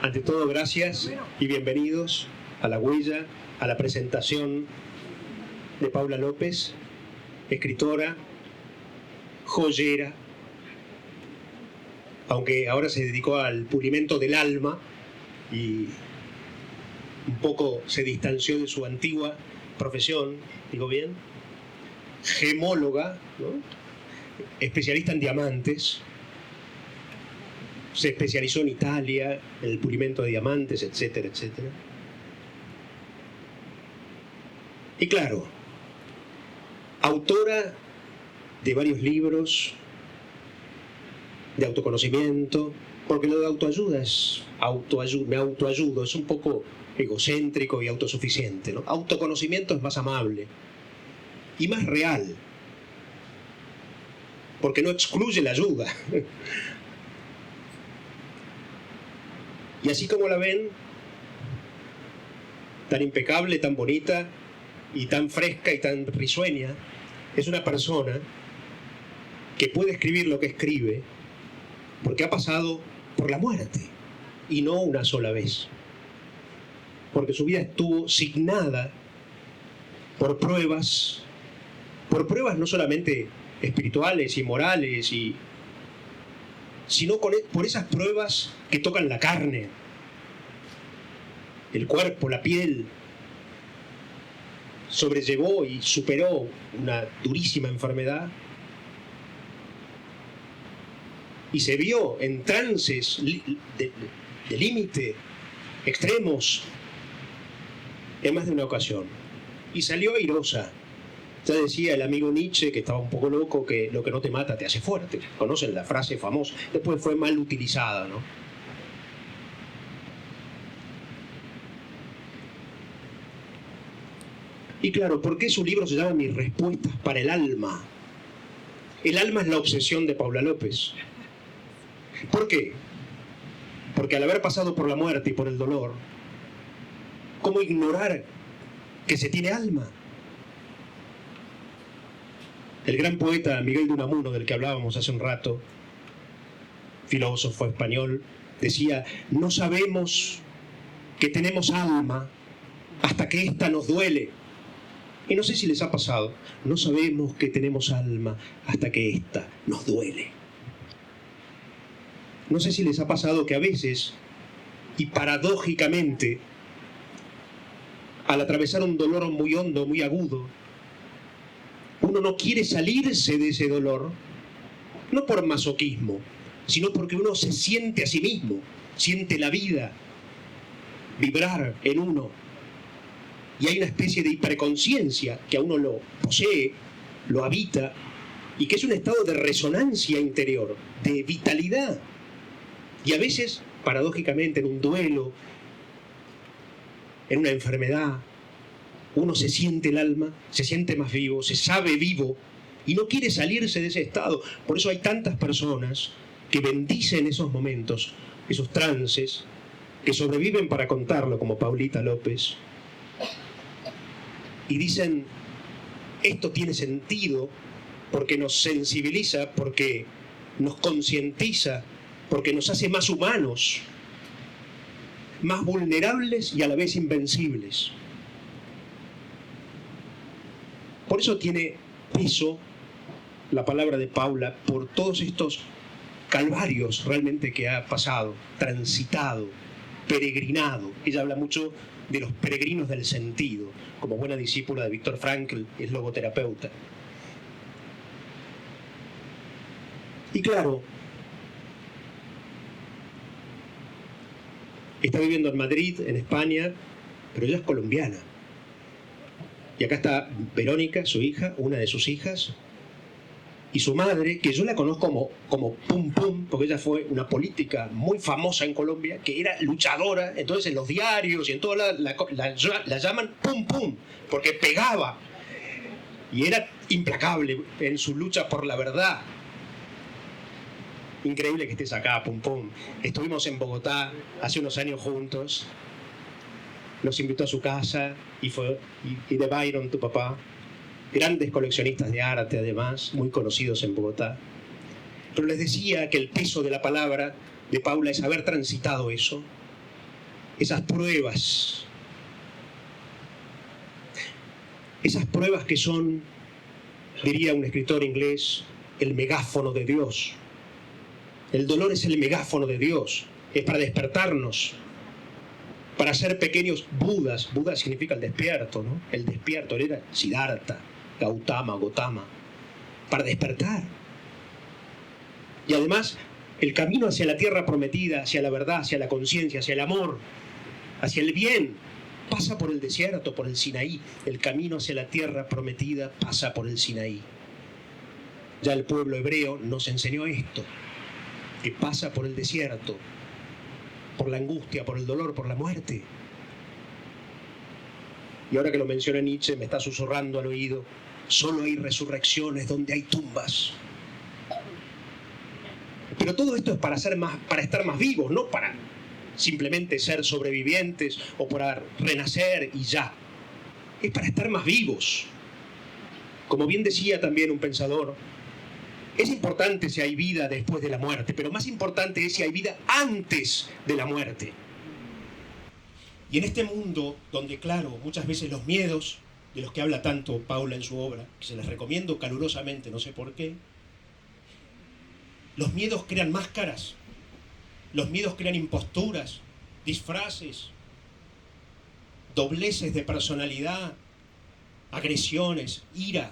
Ante todo, gracias y bienvenidos a La Huella, a la presentación de Paula López, escritora, joyera, aunque ahora se dedicó al pulimento del alma y un poco se distanció de su antigua profesión, digo bien, gemóloga, ¿no? Especialista en diamantes. Se especializó en Italia, en el pulimento de diamantes, etcétera, etcétera. Y claro, autora de varios libros de autoconocimiento, porque lo de autoayuda es me autoayudo, es un poco egocéntrico y autosuficiente, ¿no? Autoconocimiento es más amable y más real, porque no excluye la ayuda. Y así como la ven, tan impecable, tan bonita, y tan fresca y tan risueña, es una persona que puede escribir lo que escribe porque ha pasado por la muerte, y no una sola vez. Porque su vida estuvo signada por pruebas no solamente espirituales y morales, sino por esas pruebas que tocan la carne, el cuerpo, la piel. Sobrellevó y superó una durísima enfermedad y se vio en trances de límite, extremos, en más de una ocasión. Y salió airosa. Ya decía el amigo Nietzsche, que estaba un poco loco, que lo que no te mata te hace fuerte. Conocen la frase famosa. Después fue mal utilizada, ¿no? Y claro, ¿por qué su libro se llama Mis respuestas para el alma? El alma es la obsesión de Paula López. ¿Por qué? Porque al haber pasado por la muerte y por el dolor, ¿cómo ignorar que se tiene alma? El gran poeta Miguel de Unamuno, del que hablábamos hace un rato, filósofo español, decía: no sabemos que tenemos alma hasta que ésta nos duele. Y no sé si les ha pasado, no sabemos que tenemos alma hasta que ésta nos duele. No sé si les ha pasado que a veces, y paradójicamente, al atravesar un dolor muy hondo, muy agudo, uno no quiere salirse de ese dolor, no por masoquismo, sino porque uno se siente a sí mismo, siente la vida vibrar en uno. Y hay una especie de hiperconciencia que a uno lo posee, lo habita, y que es un estado de resonancia interior, de vitalidad. Y a veces, paradójicamente, en un duelo, en una enfermedad, uno se siente el alma, se siente más vivo, se sabe vivo, y no quiere salirse de ese estado. Por eso hay tantas personas que bendicen esos momentos, esos trances, que sobreviven para contarlo, como Paulita López, y dicen: esto tiene sentido porque nos sensibiliza, porque nos concientiza, porque nos hace más humanos, más vulnerables y a la vez invencibles. Por eso tiene peso la palabra de Paula, por todos estos calvarios realmente que ha pasado, transitado, peregrinado. Ella habla mucho de los peregrinos del sentido, como buena discípula de Viktor Frankl, es logoterapeuta. Y claro, está viviendo en Madrid, en España, pero ella es colombiana. Y acá está Verónica, su hija, una de sus hijas, y su madre, que yo la conozco como Pum Pum, porque ella fue una política muy famosa en Colombia, que era luchadora. Entonces en los diarios y en toda la llaman Pum Pum, porque pegaba y era implacable en su lucha por la verdad. Increíble que estés acá, Pum Pum. Estuvimos en Bogotá hace unos años juntos, nos invitó a su casa y de Byron, tu papá, grandes coleccionistas de arte además, muy conocidos en Bogotá. Pero les decía que el peso de la palabra de Paula es haber transitado eso, esas pruebas que son, diría un escritor inglés, el megáfono de Dios. El dolor es el megáfono de Dios, es para despertarnos, para ser pequeños Budas. Buda significa el despierto, ¿no? El despierto, él era Siddhartha, Gautama, Gotama, para despertar. Y además, el camino hacia la tierra prometida, hacia la verdad, hacia la conciencia, hacia el amor, hacia el bien, pasa por el desierto, por el Sinaí. El camino hacia la tierra prometida pasa por el Sinaí. Ya el pueblo hebreo nos enseñó esto, que pasa por el desierto, por la angustia, por el dolor, por la muerte. Y ahora que lo menciona Nietzsche, me está susurrando al oído, solo hay resurrecciones donde hay tumbas. Pero todo esto es para estar más vivos, no para simplemente ser sobrevivientes o para renacer y ya. Es para estar más vivos. Como bien decía también un pensador, es importante si hay vida después de la muerte, pero más importante es si hay vida antes de la muerte. Y en este mundo donde, claro, muchas veces los miedos, de los que habla tanto Paula en su obra, que se les recomiendo calurosamente, no sé por qué, los miedos crean máscaras, los miedos crean imposturas, disfraces, dobleces de personalidad, agresiones, ira.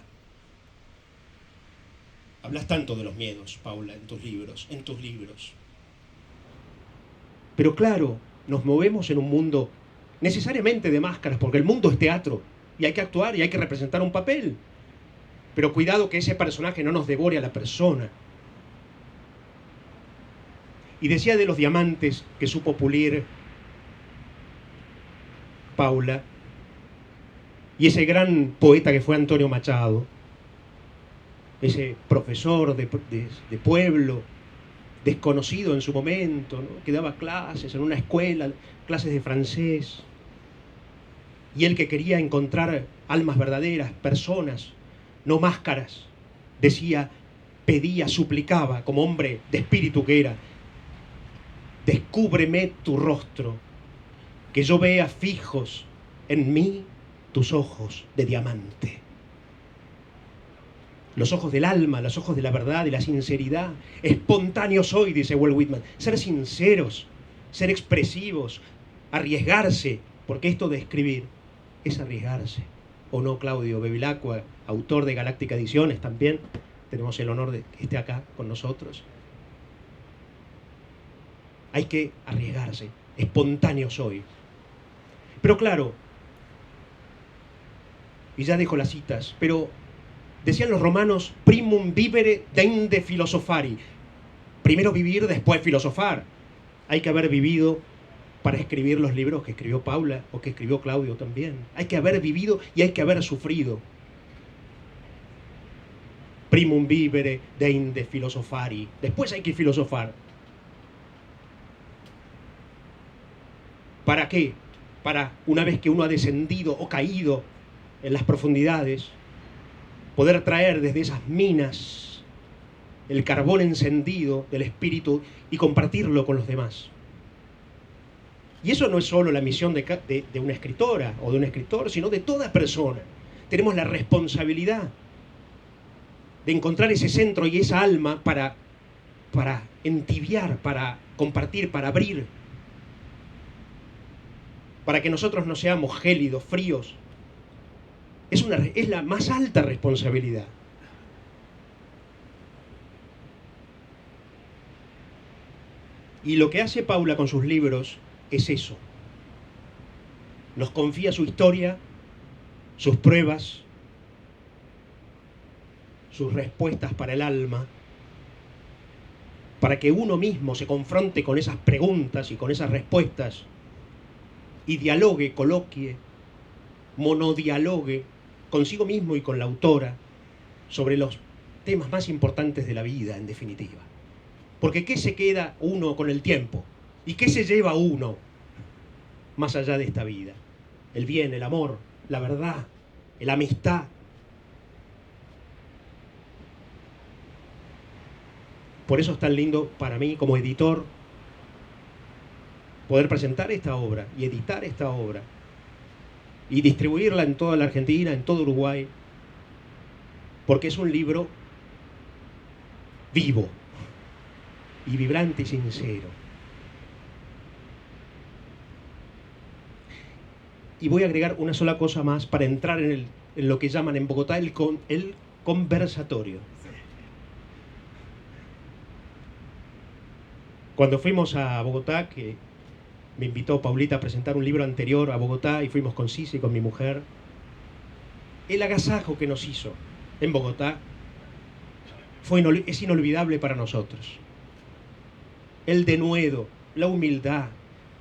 Hablas tanto de los miedos, Paula, en tus libros. Pero claro, nos movemos en un mundo necesariamente de máscaras, porque el mundo es teatro, y hay que actuar y hay que representar un papel. Pero cuidado que ese personaje no nos devore a la persona. Y decía de los diamantes que supo pulir Paula, y ese gran poeta que fue Antonio Machado, ese profesor de pueblo, desconocido en su momento, ¿no? Que daba clases en una escuela, clases de francés, y él que quería encontrar almas verdaderas, personas, no máscaras, decía, pedía, suplicaba, como hombre de espíritu que era, descúbreme tu rostro, que yo vea fijos en mí tus ojos de diamante. Los ojos del alma, los ojos de la verdad, de la sinceridad. Espontáneo soy, dice Walt Whitman. Ser sinceros, ser expresivos, arriesgarse, porque esto de escribir es arriesgarse. ¿O no, Claudio Bevilacqua, autor de Galáctica Ediciones también? Tenemos el honor de que esté acá con nosotros. Hay que arriesgarse. Espontáneo soy. Pero claro, y ya dejo las citas, pero decían los romanos, primum vivere deinde philosophari. Primero vivir, después filosofar. Hay que haber vivido para escribir los libros que escribió Paula o que escribió Claudio también. Hay que haber vivido y hay que haber sufrido. Primum vivere deinde philosophari. Después hay que filosofar. ¿Para qué? Para, una vez que uno ha descendido o caído en las profundidades, poder traer desde esas minas el carbón encendido del espíritu y compartirlo con los demás. Y eso no es solo la misión de una escritora o de un escritor, sino de toda persona. Tenemos la responsabilidad de encontrar ese centro y esa alma para entibiar, para compartir, para abrir, para que nosotros no seamos gélidos, fríos. Es la más alta responsabilidad. Y lo que hace Paula con sus libros es eso. Nos confía su historia, sus pruebas, sus respuestas para el alma, para que uno mismo se confronte con esas preguntas y con esas respuestas y dialogue, coloquie, monodialogue consigo mismo y con la autora sobre los temas más importantes de la vida, en definitiva. Porque ¿qué se queda uno con el tiempo? ¿Y qué se lleva uno más allá de esta vida? El bien, el amor, la verdad, la amistad. Por eso es tan lindo para mí como editor poder presentar esta obra y editar esta obra y distribuirla en toda la Argentina, en todo Uruguay, porque es un libro vivo y vibrante y sincero. Y voy a agregar una sola cosa más para entrar en lo que llaman en Bogotá el conversatorio. Cuando fuimos a Bogotá, que me invitó Paulita a presentar un libro anterior a Bogotá, y fuimos con Cici, con mi mujer, el agasajo que nos hizo en Bogotá es inolvidable para nosotros. El denuedo, la humildad,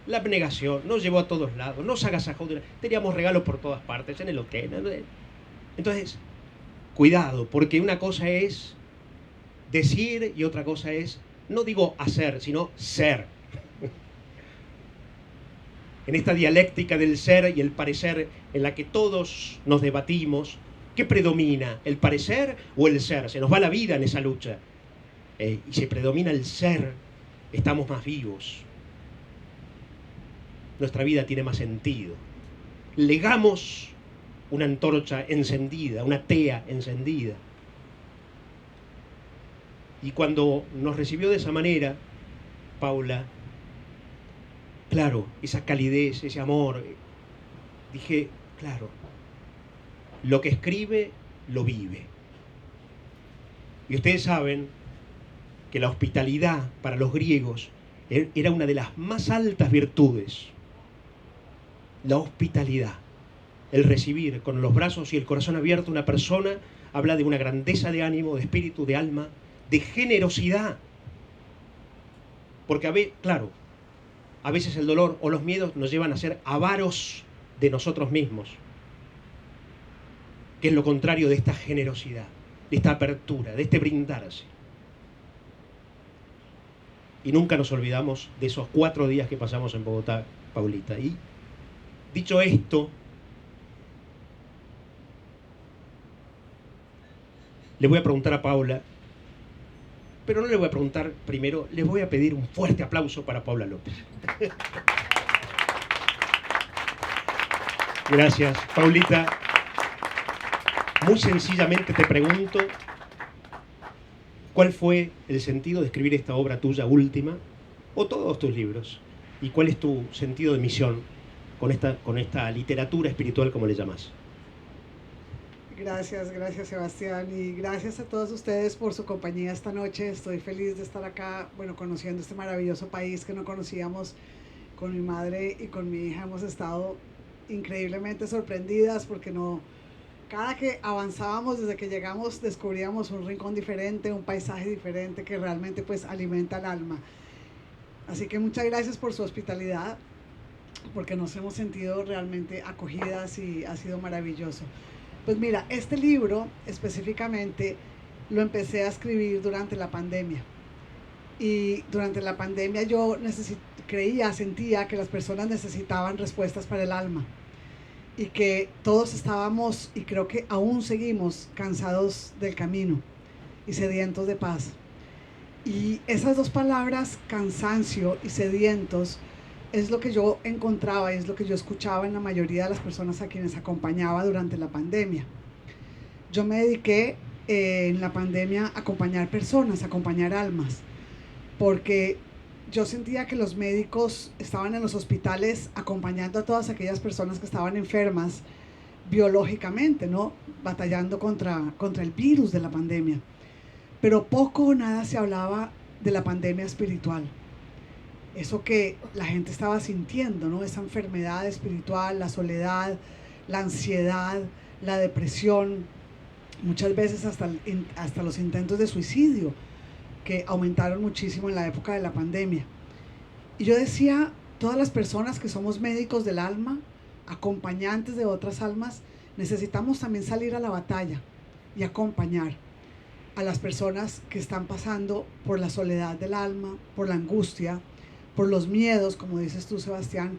la abnegación, nos llevó a todos lados, nos agasajó, teníamos regalos por todas partes, en el hotel. Entonces, cuidado, porque una cosa es decir y otra cosa es, no digo hacer, sino ser. En esta dialéctica del ser y el parecer en la que todos nos debatimos, ¿qué predomina? ¿El parecer o el ser? Se nos va la vida en esa lucha. Y si predomina el ser, estamos más vivos. Nuestra vida tiene más sentido. Legamos una antorcha encendida, una tea encendida. Y cuando nos recibió de esa manera, Paula, claro, esa calidez, ese amor, dije, claro, lo que escribe, lo vive. Y ustedes saben que la hospitalidad para los griegos era una de las más altas virtudes. La hospitalidad, el recibir con los brazos y el corazón abierto a una persona, habla de una grandeza de ánimo, de espíritu, de alma, de generosidad. Porque, claro, a veces el dolor o los miedos nos llevan a ser avaros de nosotros mismos, que es lo contrario de esta generosidad, de esta apertura, de este brindarse. Y nunca nos olvidamos de esos 4 días que pasamos en Bogotá, Paulita. Y dicho esto, le voy a preguntar a Paula, pero no le voy a preguntar primero, les voy a pedir un fuerte aplauso para Paula López. Gracias, Paulita. Muy sencillamente te pregunto, ¿cuál fue el sentido de escribir esta obra tuya última, o todos tus libros? ¿Y cuál es tu sentido de misión con esta literatura espiritual, como le llamas? Gracias Sebastián, y gracias a todos ustedes por su compañía esta noche. Estoy feliz de estar acá, conociendo este maravilloso país que no conocíamos. Con mi madre y con mi hija hemos estado increíblemente sorprendidas porque cada que avanzábamos, desde que llegamos, descubríamos un rincón diferente, un paisaje diferente que realmente pues alimenta el alma. Así que muchas gracias por su hospitalidad, porque nos hemos sentido realmente acogidas y ha sido maravilloso. Pues mira, este libro específicamente lo empecé a escribir durante la pandemia. Y durante la pandemia yo sentía que las personas necesitaban respuestas para el alma. Y que todos estábamos, y creo que aún seguimos, cansados del camino y sedientos de paz. Y esas dos palabras, cansancio y sedientos, es lo que yo encontraba y es lo que yo escuchaba en la mayoría de las personas a quienes acompañaba durante la pandemia. Yo me dediqué en la pandemia a acompañar personas, a acompañar almas, porque yo sentía que los médicos estaban en los hospitales acompañando a todas aquellas personas que estaban enfermas biológicamente, ¿no? Batallando contra el virus de la pandemia. Pero poco o nada se hablaba de la pandemia espiritual. Eso que la gente estaba sintiendo, ¿no? Esa enfermedad espiritual, la soledad, la ansiedad, la depresión, muchas veces hasta los intentos de suicidio, que aumentaron muchísimo en la época de la pandemia. Y yo decía, todas las personas que somos médicos del alma, acompañantes de otras almas, necesitamos también salir a la batalla y acompañar a las personas que están pasando por la soledad del alma, por la angustia, por los miedos, como dices tú, Sebastián.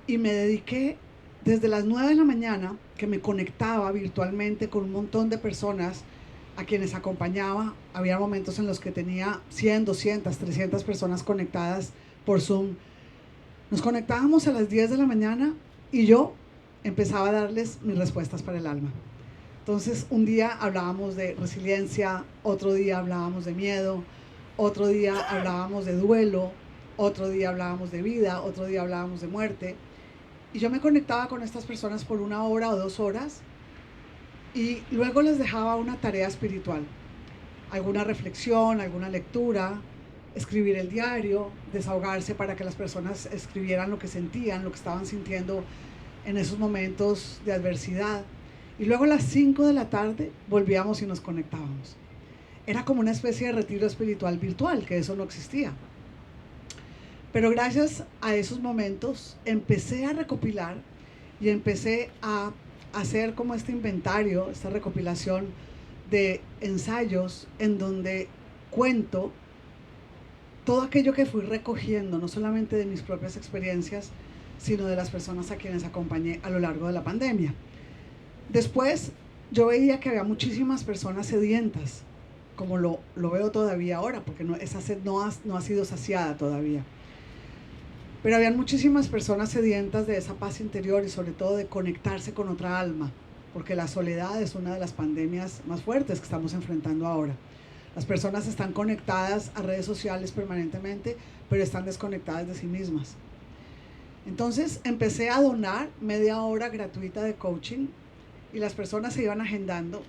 Y me dediqué desde las 9 de la mañana, que me conectaba virtualmente con un montón de personas a quienes acompañaba. Había momentos en los que tenía 100, 200, 300 personas conectadas por Zoom. Nos conectábamos a las 10 de la mañana y yo empezaba a darles mis respuestas para el alma. Entonces, un día hablábamos de resiliencia, otro día hablábamos de miedo, otro día hablábamos de duelo, otro día hablábamos de vida, otro día hablábamos de muerte. Y yo me conectaba con estas personas por 1 hora o 2 horas y luego les dejaba una tarea espiritual, alguna reflexión, alguna lectura, escribir el diario, desahogarse para que las personas escribieran lo que sentían, lo que estaban sintiendo en esos momentos de adversidad. Y luego a las 5 de la tarde volvíamos y nos conectábamos. Era como una especie de retiro espiritual virtual, que eso no existía. Pero gracias a esos momentos empecé a recopilar y empecé a hacer como este inventario, esta recopilación de ensayos en donde cuento todo aquello que fui recogiendo, no solamente de mis propias experiencias, sino de las personas a quienes acompañé a lo largo de la pandemia. Después yo veía que había muchísimas personas sedientas, como lo veo todavía ahora, porque esa sed no ha sido saciada todavía. Pero habían muchísimas personas sedientas de esa paz interior y sobre todo de conectarse con otra alma, porque la soledad es una de las pandemias más fuertes que estamos enfrentando ahora. Las personas están conectadas a redes sociales permanentemente, pero están desconectadas de sí mismas. Entonces empecé a donar media hora gratuita de coaching y las personas se iban agendando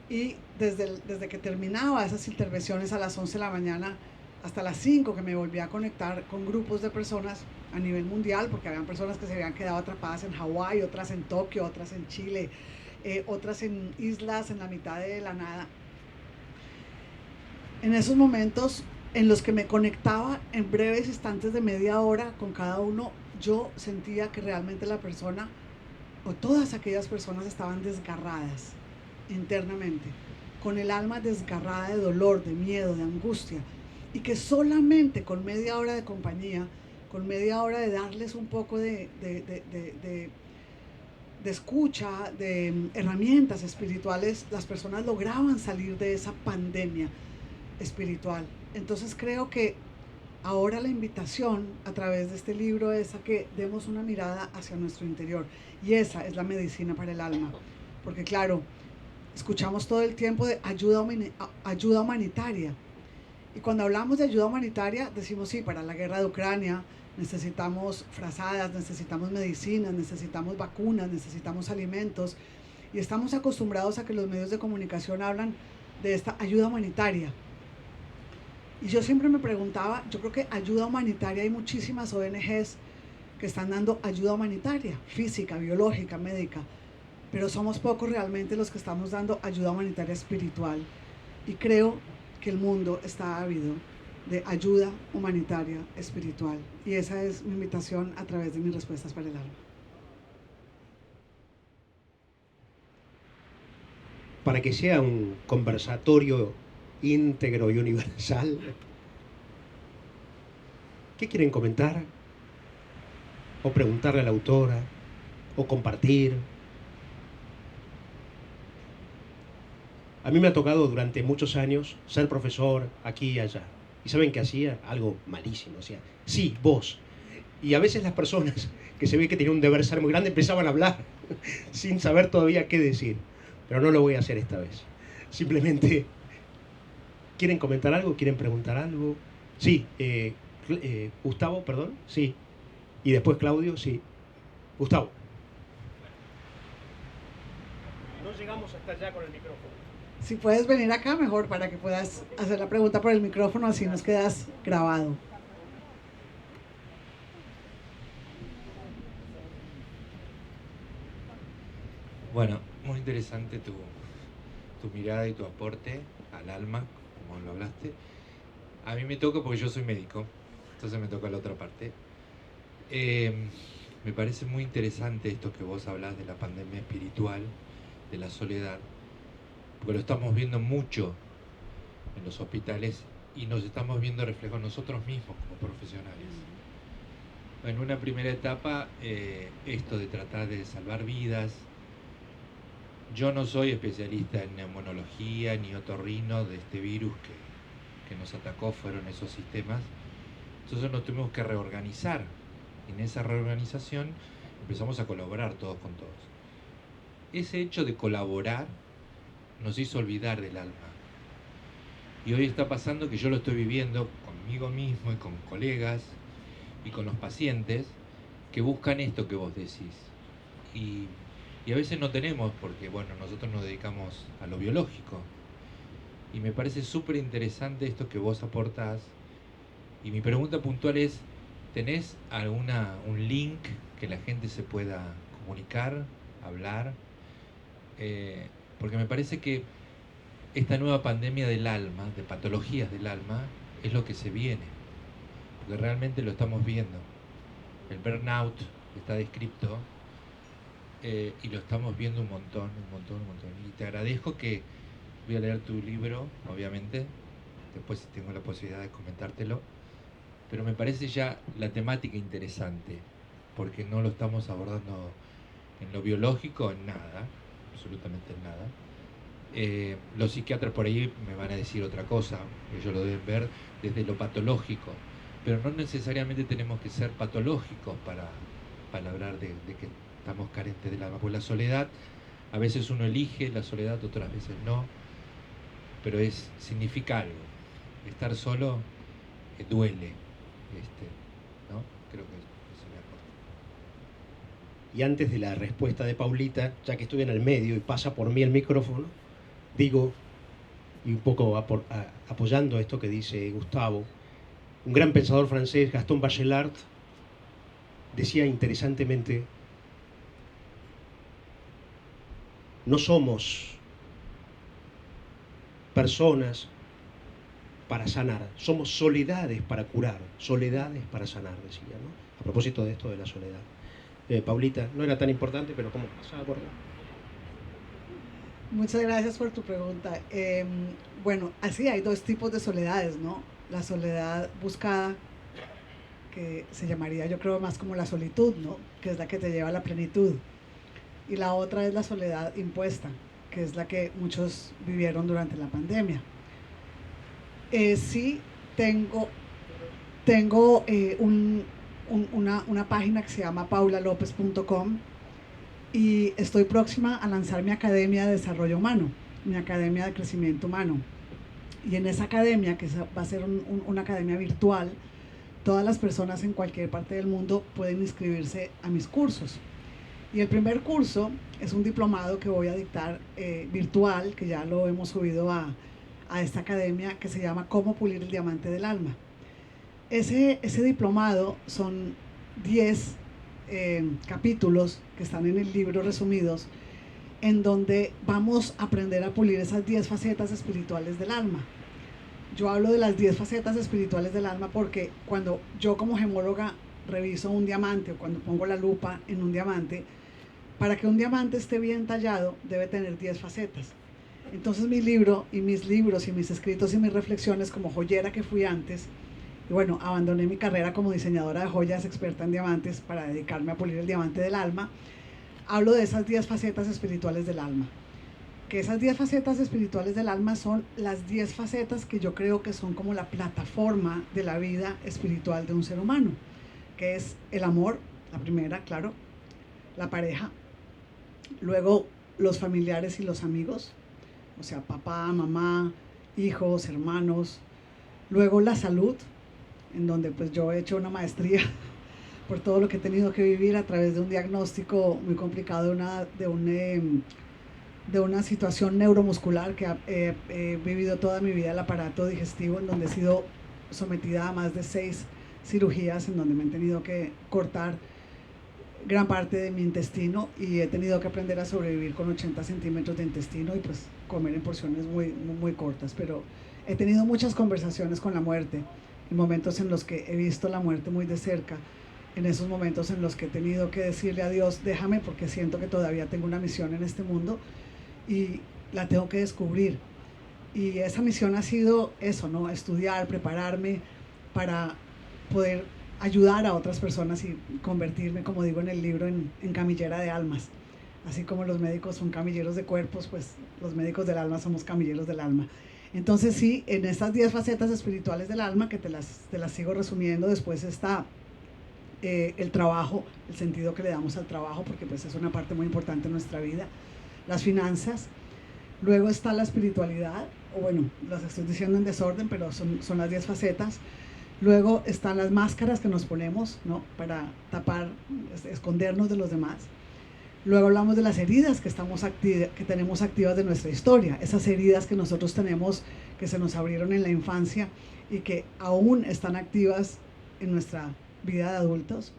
y desde que terminaba esas intervenciones a las 11 de la mañana hasta las 5 que me volví a conectar con grupos de personas a nivel mundial, porque habían personas que se habían quedado atrapadas en Hawái, otras en Tokio, otras en Chile, otras en islas en la mitad de la nada. En esos momentos en los que me conectaba en breves instantes de media hora con cada uno, yo sentía que realmente la persona o todas aquellas personas estaban desgarradas internamente, con el alma desgarrada de dolor, de miedo, de angustia, y que solamente con media hora de compañía, con media hora de darles un poco de escucha, de herramientas espirituales, las personas lograban salir de esa pandemia espiritual. Entonces creo que ahora la invitación a través de este libro es a que demos una mirada hacia nuestro interior, y esa es la medicina para el alma, porque claro, escuchamos todo el tiempo de ayuda humanitaria, y cuando hablamos de ayuda humanitaria decimos sí, para la guerra de Ucrania necesitamos frazadas, necesitamos medicinas, necesitamos vacunas, necesitamos alimentos, y estamos acostumbrados a que los medios de comunicación hablan de esta ayuda humanitaria. Y yo siempre me preguntaba, yo creo que ayuda humanitaria, hay muchísimas ONGs que están dando ayuda humanitaria, física, biológica, médica, pero somos pocos realmente los que estamos dando ayuda humanitaria espiritual. Y creo que el mundo está ávido de ayuda humanitaria espiritual. Y esa es mi invitación a través de mis respuestas para el alma. Para que sea un conversatorio íntegro y universal, ¿qué quieren comentar? O preguntarle a la autora, o compartir. A mí me ha tocado durante muchos años ser profesor aquí y allá. ¿Y saben qué hacía? Algo malísimo. Hacía, sí, vos. Y a veces las personas que se ve que tenían un deber ser muy grande empezaban a hablar sin saber todavía qué decir. Pero no lo voy a hacer esta vez. Simplemente, ¿quieren comentar algo? ¿Quieren preguntar algo? Sí, Gustavo, perdón. Sí. Y después Claudio, sí. Gustavo. No llegamos hasta allá con el micrófono. Si puedes venir acá, mejor, para que puedas hacer la pregunta por el micrófono, así nos quedas grabado. Bueno, muy interesante tu mirada y tu aporte al alma, como lo hablaste. A mí me toca porque yo soy médico, entonces me toca la otra parte. Me parece muy interesante esto que vos hablás de la pandemia espiritual, de la soledad, porque lo estamos viendo mucho en los hospitales y nos estamos viendo reflejados nosotros mismos como profesionales. En una primera etapa, esto de tratar de salvar vidas, Yo no soy especialista en neumonología ni otorrino de este virus que nos atacó, fueron esos sistemas. Entonces nos tuvimos que reorganizar. En esa reorganización empezamos a colaborar todos con todos. Ese hecho de colaborar nos hizo olvidar del alma. Y hoy está pasando que yo lo estoy viviendo conmigo mismo y con colegas y con los pacientes que buscan esto que vos decís. Y a veces no tenemos, porque bueno, nosotros nos dedicamos a lo biológico. Y me parece súper interesante esto que vos aportás. Y mi pregunta puntual es, ¿tenés un link que la gente se pueda comunicar, hablar? Porque me parece que esta nueva pandemia del alma, de patologías del alma, es lo que se viene. Porque realmente lo estamos viendo. El burnout está descrito y lo estamos viendo un montón. Y te agradezco que voy a leer tu libro, obviamente, después si tengo la posibilidad de comentártelo, pero me parece ya la temática interesante, porque no lo estamos abordando en lo biológico, en nada, absolutamente en nada. Los psiquiatras por ahí me van a decir otra cosa, ellos lo deben ver desde lo patológico, pero no necesariamente tenemos que ser patológicos para hablar de que estamos carentes del alma, porque la soledad, a veces uno elige la soledad, otras veces no, pero significa algo. Estar solo duele, ¿no? Creo que eso me aporta. Y antes de la respuesta de Paulita, ya que estoy en el medio y pasa por mí el micrófono, digo, y un poco apoyando esto que dice Gustavo, un gran pensador francés, Gaston Bachelard, decía interesantemente: no somos personas para sanar, somos soledades para curar, soledades para sanar, decía, ¿no? A propósito de esto de la soledad. Paulita, no era tan importante, pero ¿cómo pasaba por acá? Muchas gracias por tu pregunta. Bueno, así hay dos tipos de soledades, ¿no? La soledad buscada, que se llamaría, yo creo, más como la solitud, ¿no? Que es la que te lleva a la plenitud. Y la otra es la soledad impuesta, que es la que muchos vivieron durante la pandemia. Sí, tengo una página que se llama paulalopez.com y estoy próxima a lanzar mi academia de desarrollo humano, mi academia de crecimiento humano. Y en esa academia, que va a ser una academia virtual, todas las personas en cualquier parte del mundo pueden inscribirse a mis cursos. Y el primer curso es un diplomado que voy a dictar virtual, que ya lo hemos subido a esta academia, que se llama Cómo pulir el diamante del alma. Ese diplomado son 10 capítulos que están en el libro resumidos, en donde vamos a aprender a pulir esas 10 facetas espirituales del alma. Yo hablo de las 10 facetas espirituales del alma porque cuando yo como gemóloga reviso un diamante o cuando pongo la lupa en un diamante, para que un diamante esté bien tallado debe tener 10 facetas. Entonces mi libro y mis libros y mis escritos y mis reflexiones como joyera que fui antes, y bueno, abandoné mi carrera como diseñadora de joyas experta en diamantes para dedicarme a pulir el diamante del alma, hablo de esas 10 facetas espirituales del alma. Que esas 10 facetas espirituales del alma son las 10 facetas que yo creo que son como la plataforma de la vida espiritual de un ser humano, que es el amor, la primera, claro, la pareja, luego los familiares y los amigos, o sea, papá, mamá, hijos, hermanos, luego la salud, en donde pues yo he hecho una maestría por todo lo que he tenido que vivir a través de un diagnóstico muy complicado de una situación neuromuscular que he vivido toda mi vida, el aparato digestivo, en donde he sido sometida a más de 6 cirugías, en donde me han tenido que cortar gran parte de mi intestino y he tenido que aprender a sobrevivir con 80 centímetros de intestino y pues comer en porciones muy cortas, pero he tenido muchas conversaciones con la muerte, en momentos en los que he visto la muerte muy de cerca, en esos momentos en los que he tenido que decirle a Dios, déjame porque siento que todavía tengo una misión en este mundo y la tengo que descubrir. Y esa misión ha sido eso, ¿no? Estudiar, prepararme para poder ayudar a otras personas y convertirme, como digo en el libro, en camillera de almas. Así como los médicos son camilleros de cuerpos, pues los médicos del alma somos camilleros del alma. Entonces sí, en estas 10 facetas espirituales del alma, que te las sigo resumiendo, después está el trabajo, el sentido que le damos al trabajo, porque pues es una parte muy importante de nuestra vida, las finanzas, luego está la espiritualidad, o bueno, las estoy diciendo en desorden, pero son las 10 facetas. Luego están las máscaras que nos ponemos, ¿no?, para tapar, escondernos de los demás. Luego hablamos de las heridas que tenemos activas de nuestra historia, esas heridas que nosotros tenemos, que se nos abrieron en la infancia y que aún están activas en nuestra vida de adultos.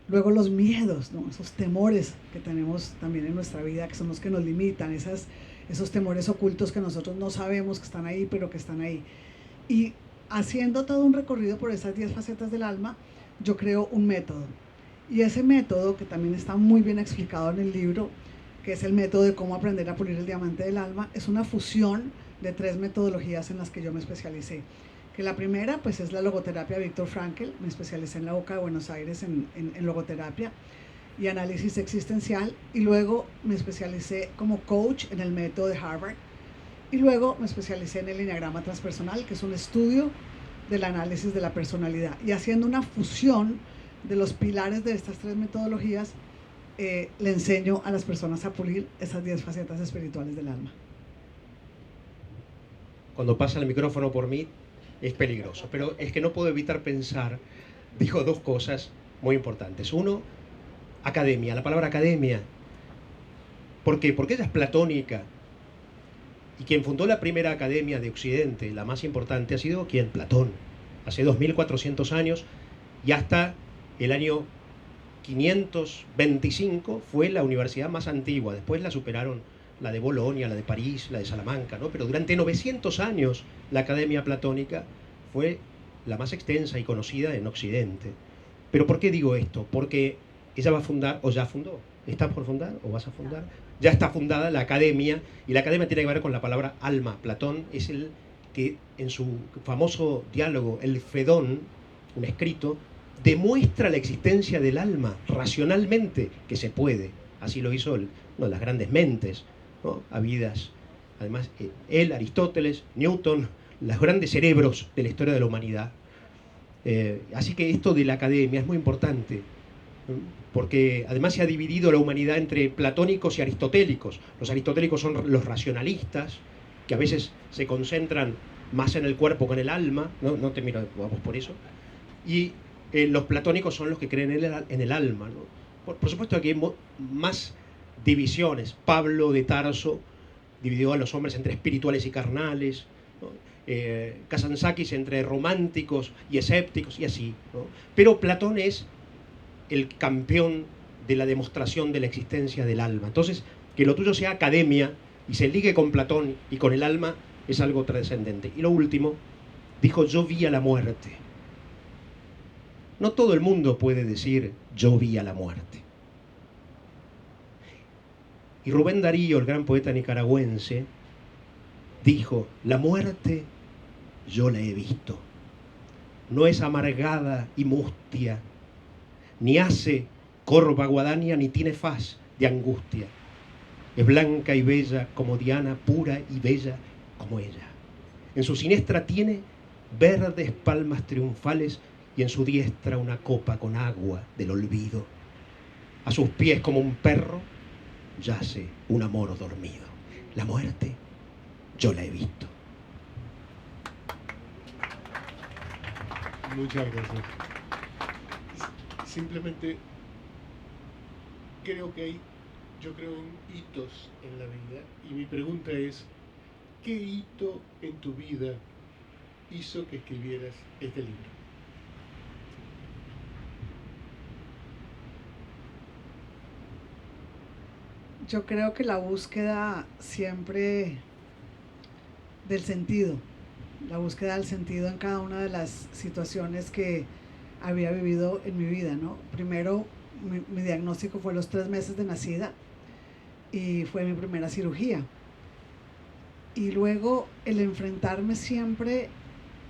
Luego los miedos, ¿no?, esos temores que tenemos también en nuestra vida, que son los que nos limitan, esos temores ocultos que nosotros no sabemos que están ahí, pero que están ahí. Y haciendo todo un recorrido por esas 10 facetas del alma, yo creo un método. Y ese método, que también está muy bien explicado en el libro, que es el método de cómo aprender a pulir el diamante del alma, es una fusión de 3 metodologías en las que yo me especialicé. Que la primera, pues, es la logoterapia de Viktor Frankl. Me especialicé en la UCA de Buenos Aires en logoterapia y análisis existencial. Y luego me especialicé como coach en el método de Harvard. Y luego me especialicé en el enneagrama transpersonal, que es un estudio del análisis de la personalidad. Y haciendo una fusión de los pilares de estas 3 metodologías, le enseño a las personas a pulir esas 10 facetas espirituales del alma. Cuando pasa el micrófono por mí es peligroso, pero es que no puedo evitar pensar, dijo 2 cosas muy importantes. Uno, academia, la palabra academia. ¿Por qué? Porque ella es platónica. Y quien fundó la primera academia de Occidente, la más importante, ha sido ¿quién? Platón. Hace 2400 años, y hasta el año 525 fue la universidad más antigua. Después la superaron la de Bolonia, la de París, la de Salamanca, ¿no? Pero durante 900 años la academia platónica fue la más extensa y conocida en Occidente. ¿Pero por qué digo esto? Porque ella va a fundar, o ya fundó, ¿está por fundar o vas a fundar? Ya está fundada la academia, y la academia tiene que ver con la palabra alma. Platón es el que en su famoso diálogo, el Fedón, un escrito, demuestra la existencia del alma racionalmente, que se puede. Así lo hizo una de las grandes mentes, ¿no?, habidas. Además, él, Aristóteles, Newton, los grandes cerebros de la historia de la humanidad. Así que esto de la academia es muy importante, ¿no?, porque además se ha dividido la humanidad entre platónicos y aristotélicos. Los aristotélicos son los racionalistas, que a veces se concentran más en el cuerpo que en el alma. No te miro, vamos por eso. Y los platónicos son los que creen en el alma, ¿no? Por supuesto, aquí hay más divisiones. Pablo de Tarso dividió a los hombres entre espirituales y carnales, ¿no? Kazantzakis entre románticos y escépticos, y así, ¿no? Pero Platón es el campeón de la demostración de la existencia del alma. Entonces, que lo tuyo sea academia y se ligue con Platón y con el alma es algo trascendente. Y lo último, dijo: yo vi a la muerte. No todo el mundo puede decir yo vi a la muerte. Y Rubén Darío, el gran poeta nicaragüense, dijo: la muerte yo la he visto. No es amargada y mustia, ni hace corva guadaña, ni tiene faz de angustia. Es blanca y bella como Diana, pura y bella como ella. En su siniestra tiene verdes palmas triunfales, y en su diestra una copa con agua del olvido. A sus pies, como un perro, yace un amor dormido. La muerte yo la he visto. Muchas gracias. Simplemente yo creo en hitos en la vida, y mi pregunta es: ¿qué hito en tu vida hizo que escribieras este libro? Yo creo que la búsqueda siempre del sentido, la búsqueda del sentido en cada una de las situaciones que había vivido en mi vida, ¿no? Primero, mi diagnóstico fue a los 3 meses de nacida y fue mi primera cirugía. Y luego el enfrentarme siempre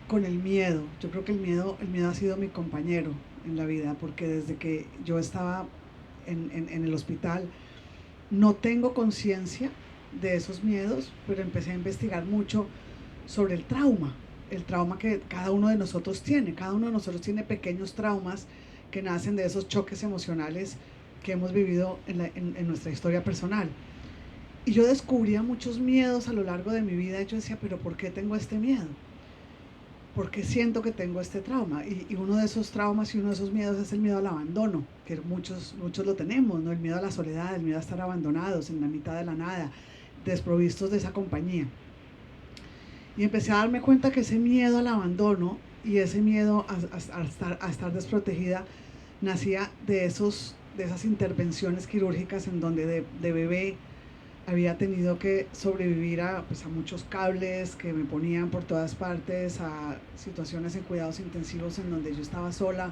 con el miedo. Yo creo que el miedo ha sido mi compañero en la vida, porque desde que yo estaba en el hospital, no tengo conciencia de esos miedos, pero empecé a investigar mucho sobre el trauma que cada uno de nosotros tiene. Cada uno de nosotros tiene pequeños traumas que nacen de esos choques emocionales que hemos vivido en nuestra historia personal. Y yo descubría muchos miedos a lo largo de mi vida y yo decía, pero ¿por qué tengo este miedo? ¿Por qué siento que tengo este trauma? Y uno de esos traumas y uno de esos miedos es el miedo al abandono, que muchos lo tenemos, ¿no? El miedo a la soledad, el miedo a estar abandonados en la mitad de la nada, desprovistos de esa compañía. Y empecé a darme cuenta que ese miedo al abandono y ese miedo a estar desprotegida nacía de esas intervenciones quirúrgicas en donde de bebé había tenido que sobrevivir a muchos cables que me ponían por todas partes, a situaciones en cuidados intensivos en donde yo estaba sola,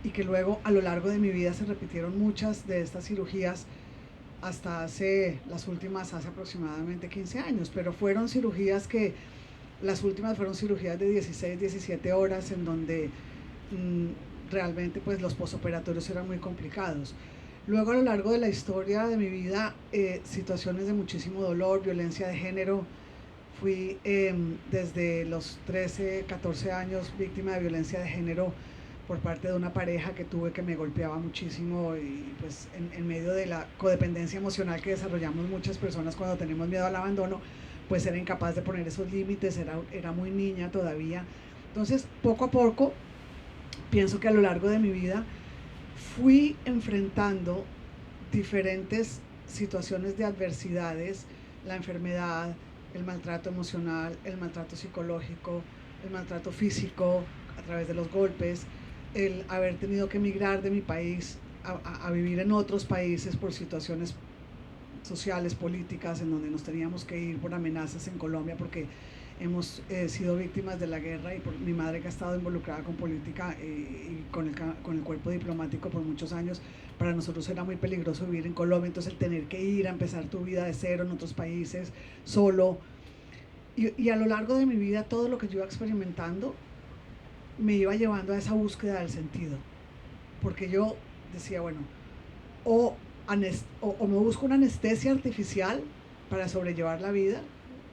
y que luego a lo largo de mi vida se repitieron muchas de estas cirugías hasta las últimas hace aproximadamente 15 años, pero fueron cirugías que las últimas fueron cirugías de 16, 17 horas en donde realmente pues los posoperatorios eran muy complicados. Luego a lo largo de la historia de mi vida, situaciones de muchísimo dolor, violencia de género. Fui desde los 13, 14 años víctima de violencia de género por parte de una pareja que tuve que me golpeaba muchísimo, y pues en medio de la codependencia emocional que desarrollamos muchas personas cuando tenemos miedo al abandono, pues era incapaz de poner esos límites, era muy niña todavía. Entonces poco a poco pienso que a lo largo de mi vida fui enfrentando diferentes situaciones de adversidades, la enfermedad, el maltrato emocional, el maltrato psicológico, el maltrato físico a través de los golpes, el haber tenido que emigrar de mi país a vivir en otros países por situaciones sociales, políticas, en donde nos teníamos que ir por amenazas en Colombia porque hemos sido víctimas de la guerra, y por mi madre, que ha estado involucrada con política y con el cuerpo diplomático por muchos años. Para nosotros era muy peligroso vivir en Colombia, entonces el tener que ir a empezar tu vida de cero en otros países, solo. Y a lo largo de mi vida todo lo que yo iba experimentando me iba llevando a esa búsqueda del sentido, porque yo decía, bueno, o me busco una anestesia artificial para sobrellevar la vida,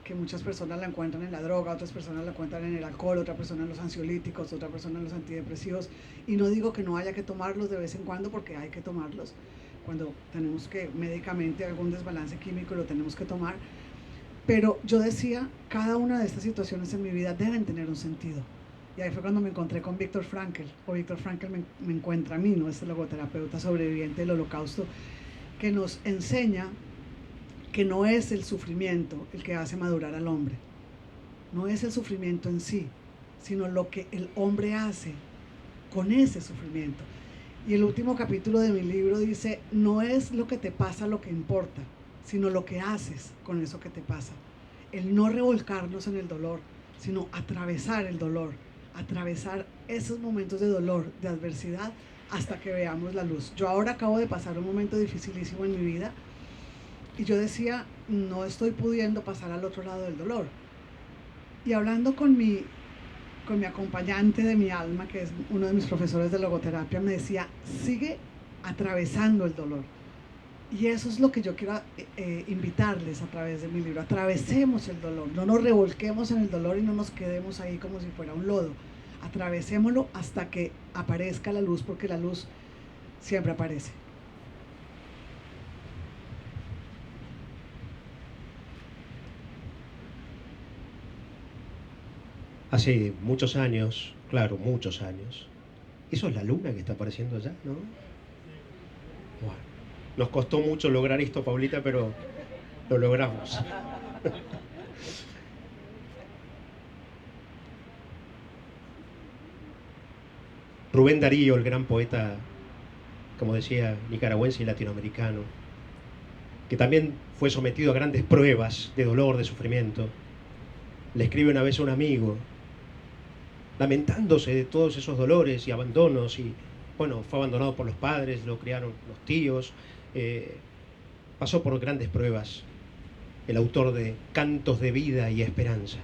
que muchas personas la encuentran en la droga, otras personas la encuentran en el alcohol, otra persona en los ansiolíticos, otra persona en los antidepresivos, y no digo que no haya que tomarlos de vez en cuando, porque hay que tomarlos cuando tenemos que médicamente algún desbalance químico, lo tenemos que tomar, pero yo decía, cada una de estas situaciones en mi vida deben tener un sentido. Y ahí fue cuando me encontré con Viktor Frankl, o Viktor Frankl me encuentra a mí, ¿no? Este logoterapeuta sobreviviente del Holocausto, que nos enseña que no es el sufrimiento el que hace madurar al hombre, no es el sufrimiento en sí, sino lo que el hombre hace con ese sufrimiento. Y el último capítulo de mi libro dice, no es lo que te pasa lo que importa, sino lo que haces con eso que te pasa. El no revolcarnos en el dolor, sino atravesar el dolor, atravesar esos momentos de dolor, de adversidad, hasta que veamos la luz. Yo ahora acabo de pasar un momento dificilísimo en mi vida, y yo decía, no estoy pudiendo pasar al otro lado del dolor. Y hablando con mi acompañante de mi alma, que es uno de mis profesores de logoterapia, me decía, sigue atravesando el dolor. Y eso es lo que yo quiero invitarles a través de mi libro. Atravesemos el dolor, no nos revolquemos en el dolor y no nos quedemos ahí como si fuera un lodo. Atravesémoslo hasta que aparezca la luz, porque la luz siempre aparece. Hace muchos años, claro, muchos años. Eso es la luna que está apareciendo allá, ¿no? Bueno, nos costó mucho lograr esto, Paulita, pero lo logramos. Rubén Darío, el gran poeta, como decía, nicaragüense y latinoamericano, que también fue sometido a grandes pruebas de dolor, de sufrimiento, le escribe una vez a un amigo, lamentándose de todos esos dolores y abandonos, y bueno, fue abandonado por los padres, lo criaron los tíos, pasó por grandes pruebas, el autor de Cantos de Vida y Esperanza.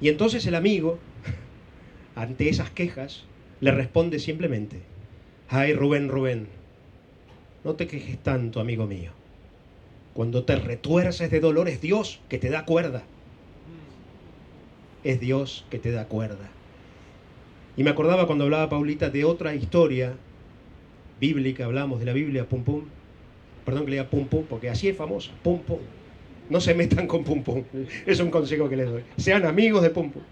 Y entonces el amigo, ante esas quejas, le responde simplemente, ay, Rubén, No te quejes tanto, amigo mío. Cuando te retuerces de dolor es Dios que te da cuerda. Es Dios que te da cuerda. Y me acordaba cuando hablaba Paulita de otra historia bíblica, hablamos de la Biblia, pum pum. Perdón que le diga pum pum, porque así es famosa, pum pum. No se metan con pum pum. Es un consejo que les doy. Sean amigos de pum pum.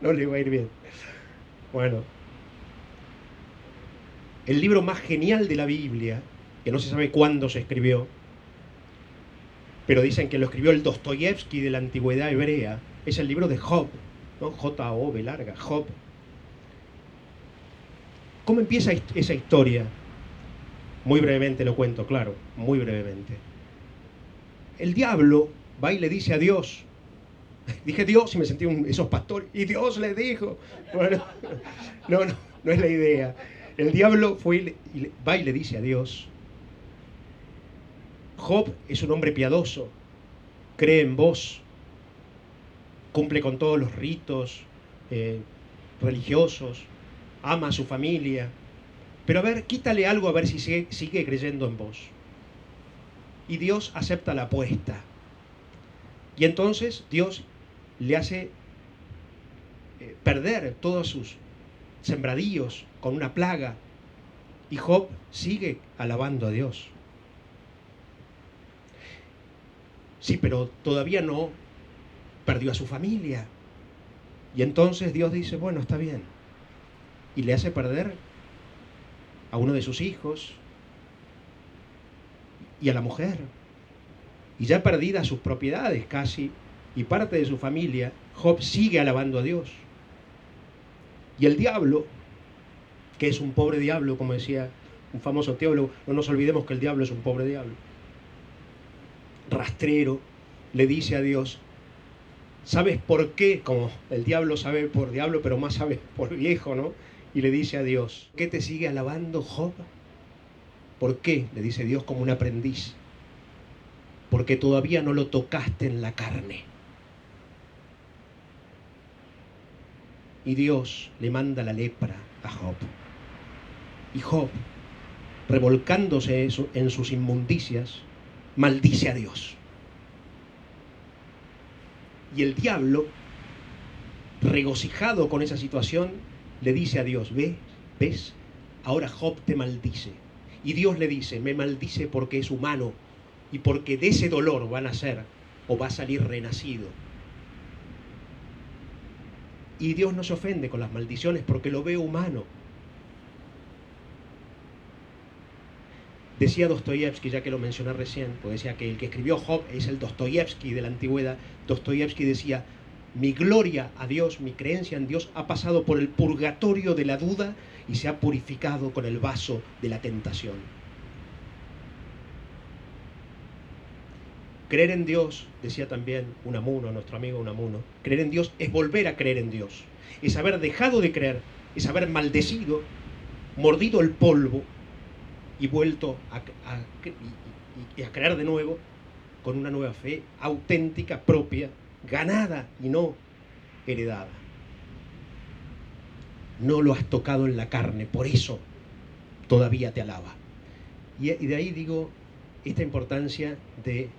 No les va a ir bien. Bueno. El libro más genial de la Biblia, que no se sabe cuándo se escribió, pero dicen que lo escribió el Dostoyevsky de la antigüedad hebrea, es el libro de Job, ¿no? J-O-B larga, Job. ¿Cómo empieza esa historia? Muy brevemente lo cuento, claro, muy brevemente. El diablo va y le dice a Dios. Dije Dios y me sentí esos pastores. Y Dios le dijo. Bueno, no es la idea. El diablo va y le dice a Dios. Job es un hombre piadoso, cree en vos, cumple con todos los ritos religiosos, ama a su familia. Pero a ver, quítale algo a ver si sigue creyendo en vos. Y Dios acepta la apuesta. Y entonces Dios le hace perder todos sus sembradíos con una plaga. Y Job sigue alabando a Dios. Sí, pero todavía no perdió a su familia. Y entonces Dios dice, bueno, está bien. Y le hace perder a uno de sus hijos y a la mujer. Y ya perdidas sus propiedades casi y parte de su familia, Job sigue alabando a Dios. Y el diablo, que es un pobre diablo, como decía un famoso teólogo, no nos olvidemos que el diablo es un pobre diablo, rastrero, le dice a Dios, ¿sabes por qué? Como el diablo sabe por diablo, pero más sabe por viejo, ¿no? Y le dice a Dios, ¿qué te sigue alabando, Job? ¿Por qué? Le dice Dios como un aprendiz. Porque todavía no lo tocaste en la carne. Y Dios le manda la lepra a Job. Y Job, revolcándose en sus inmundicias, maldice a Dios. Y el diablo, regocijado con esa situación, le dice a Dios, ¿ves? Ahora Job te maldice. Y Dios le dice, me maldice porque es humano y porque de ese dolor va a nacer o va a salir renacido. Y Dios no se ofende con las maldiciones porque lo ve humano. Decía Dostoyevsky, ya que lo mencioné recién, pues decía que el que escribió Job es el Dostoyevsky de la antigüedad. Dostoyevsky decía, mi gloria a Dios, mi creencia en Dios ha pasado por el purgatorio de la duda y se ha purificado con el vaso de la tentación. Creer en Dios, decía también Unamuno, nuestro amigo Unamuno, creer en Dios es volver a creer en Dios. Es haber dejado de creer, es haber maldecido, mordido el polvo y vuelto a creer de nuevo con una nueva fe auténtica, propia, ganada y no heredada. No lo has tocado en la carne, por eso todavía te alaba. Y de ahí digo esta importancia del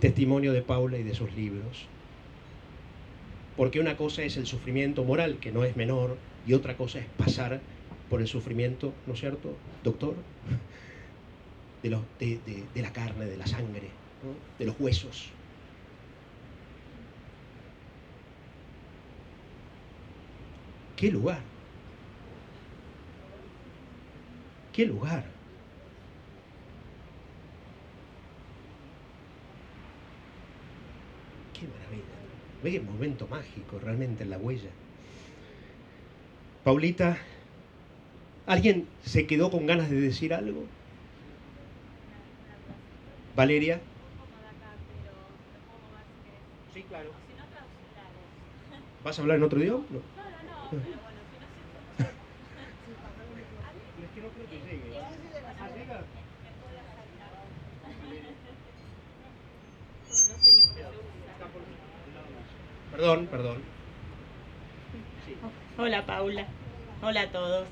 testimonio de Paula y de sus libros. Porque una cosa es el sufrimiento moral, que no es menor, y otra cosa es pasar por el sufrimiento, ¿no es cierto, doctor? De la carne, de la sangre, ¿no? De los huesos. ¿Qué lugar? ¿Qué lugar? Qué maravilla. Qué momento mágico realmente en la huella. Paulita, ¿alguien se quedó con ganas de decir algo? Valeria. Sí, claro. ¿Vas a hablar en otro idioma? No. Pero bueno, Es que no creo que llegue. ¿Llega? no sé ni por qué. Perdón. Sí. Hola Paula, hola a todos.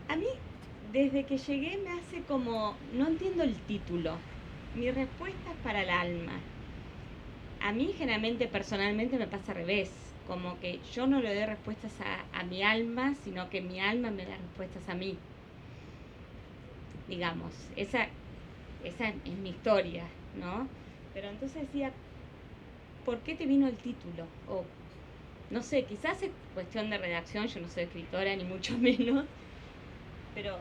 A mí desde que llegué me hace como, no entiendo el título. Mi respuesta es para el alma. A mí generalmente, personalmente, me pasa al revés. Como que yo no le doy respuestas a mi alma, sino que mi alma me da respuestas a mí. Digamos, esa es mi historia, ¿no? Pero entonces decía, ¿por qué te vino el título? O, no sé, quizás es cuestión de redacción, yo no soy escritora, ni mucho menos, pero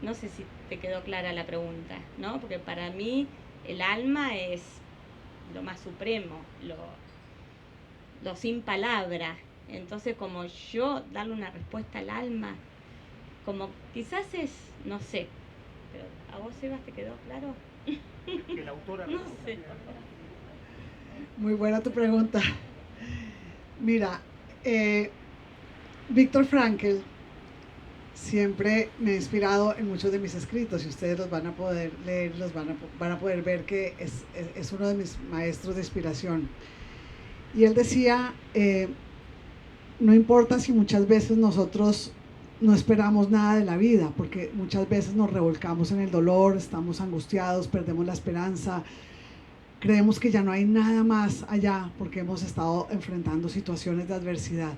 no sé si te quedó clara la pregunta, ¿no? Porque para mí el alma es lo más supremo, lo sin palabra. Entonces, como yo darle una respuesta al alma, como quizás es, no sé, pero ¿a vos, Sebas, te quedó claro? Que la autora No sé. Muy buena tu pregunta. Mira, Viktor Frankl siempre me ha inspirado en muchos de mis escritos y ustedes los van a poder leer, van a poder ver que es uno de mis maestros de inspiración. Y él decía, no importa si muchas veces nosotros no esperamos nada de la vida, porque muchas veces nos revolcamos en el dolor, estamos angustiados, perdemos la esperanza, creemos que ya no hay nada más allá porque hemos estado enfrentando situaciones de adversidad.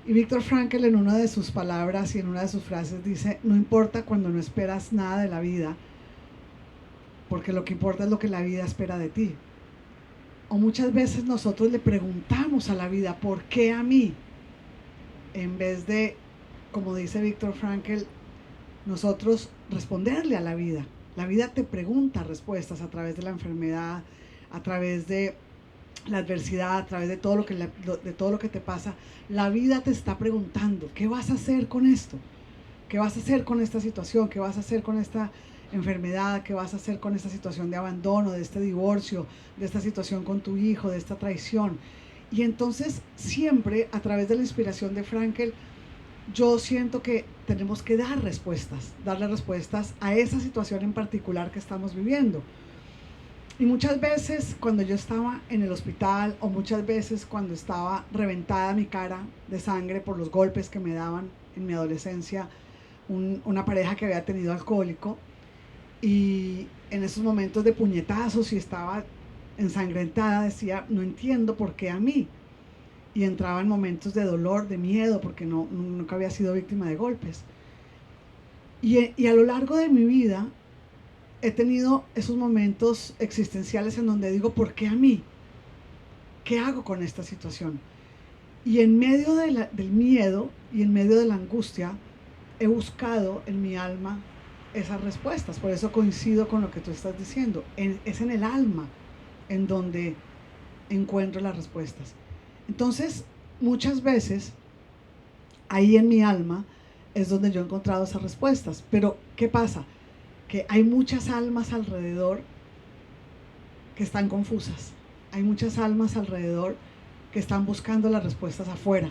Y Viktor Frankl, en una de sus palabras y en una de sus frases, dice, no importa cuando no esperas nada de la vida, porque lo que importa es lo que la vida espera de ti. O muchas veces nosotros le preguntamos a la vida, ¿por qué a mí? En vez de, como dice Viktor Frankl, nosotros responderle a la vida. La vida te pregunta respuestas a través de la enfermedad, a través de la adversidad, a través de todo lo que te pasa. La vida te está preguntando, ¿qué vas a hacer con esto? ¿Qué vas a hacer con esta situación? ¿Qué vas a hacer con esta enfermedad? ¿Qué vas a hacer con esta situación de abandono, de este divorcio, de esta situación con tu hijo, de esta traición? Y entonces siempre a través de la inspiración de Frankl, yo siento que tenemos que dar respuestas, darle respuestas a esa situación en particular que estamos viviendo. Y muchas veces cuando yo estaba en el hospital o muchas veces cuando estaba reventada mi cara de sangre por los golpes que me daban en mi adolescencia, una pareja que había tenido alcohólico, y en esos momentos de puñetazos y estaba ensangrentada, decía, no entiendo por qué a mí. Y entraba en momentos de dolor, de miedo, porque nunca había sido víctima de golpes. Y a lo largo de mi vida he tenido esos momentos existenciales en donde digo, ¿por qué a mí? ¿Qué hago con esta situación? Y en medio del miedo y en medio de la angustia, he buscado en mi alma esas respuestas. Por eso coincido con lo que tú estás diciendo. Es en el alma en donde encuentro las respuestas. Entonces, muchas veces, ahí en mi alma es donde yo he encontrado esas respuestas. Pero, ¿qué pasa? Que hay muchas almas alrededor que están confusas. Hay muchas almas alrededor que están buscando las respuestas afuera.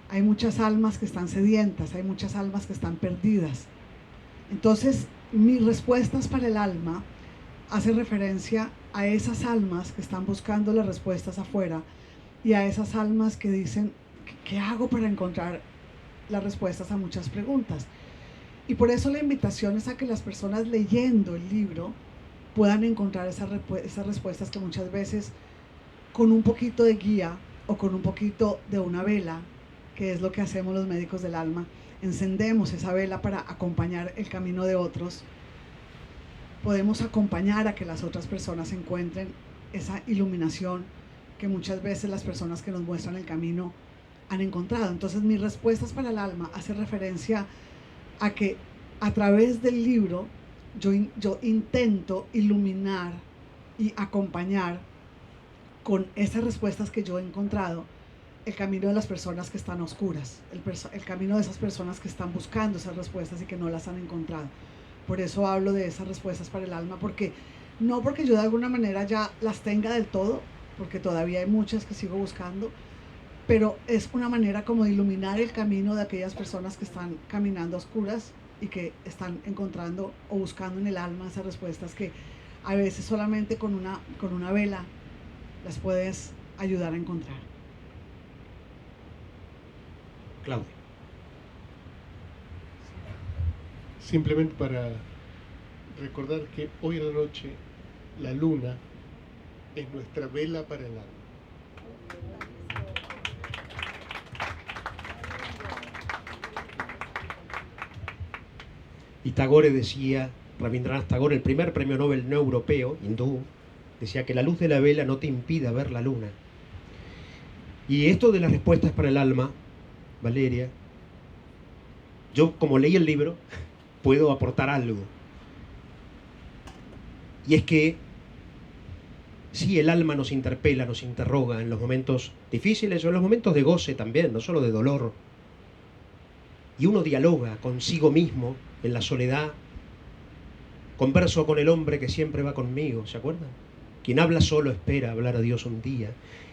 Hay muchas almas que están sedientas, hay muchas almas que están perdidas. Entonces, mis respuestas para el alma hacen referencia a esas almas que están buscando las respuestas afuera y a esas almas que dicen, ¿qué hago para encontrar las respuestas a muchas preguntas? Y por eso la invitación es a que las personas leyendo el libro puedan encontrar esas respuestas que muchas veces con un poquito de guía o con un poquito de una vela, que es lo que hacemos los médicos del alma, encendemos esa vela para acompañar el camino de otros, podemos acompañar a que las otras personas encuentren esa iluminación que muchas veces las personas que nos muestran el camino han encontrado. Entonces, mis respuestas para el alma hace referencia a que a través del libro yo intento iluminar y acompañar con esas respuestas que yo he encontrado el camino de las personas que están oscuras, el camino de esas personas que están buscando esas respuestas y que no las han encontrado. Por eso hablo de esas respuestas para el alma, porque no porque yo de alguna manera ya las tenga del todo, porque todavía hay muchas que sigo buscando, pero es una manera como de iluminar el camino de aquellas personas que están caminando a oscuras y que están encontrando o buscando en el alma esas respuestas que a veces solamente con una vela las puedes ayudar a encontrar. Claudia. simplemente para recordar que hoy en la noche la luna es nuestra vela para el alma. Y Tagore decía, Rabindranath Tagore, el primer premio Nobel no europeo, hindú, decía que la luz de la vela no te impida ver la luna. Y esto de las respuestas para el alma, Valeria, yo como leí el libro, puedo aportar algo. Y es que sí, el alma nos interpela, nos interroga en los momentos difíciles o en los momentos de goce también, no solo de dolor. Y uno dialoga consigo mismo en la soledad. Converso con el hombre que siempre va conmigo, ¿se acuerdan? Quien habla solo espera hablar a Dios un día.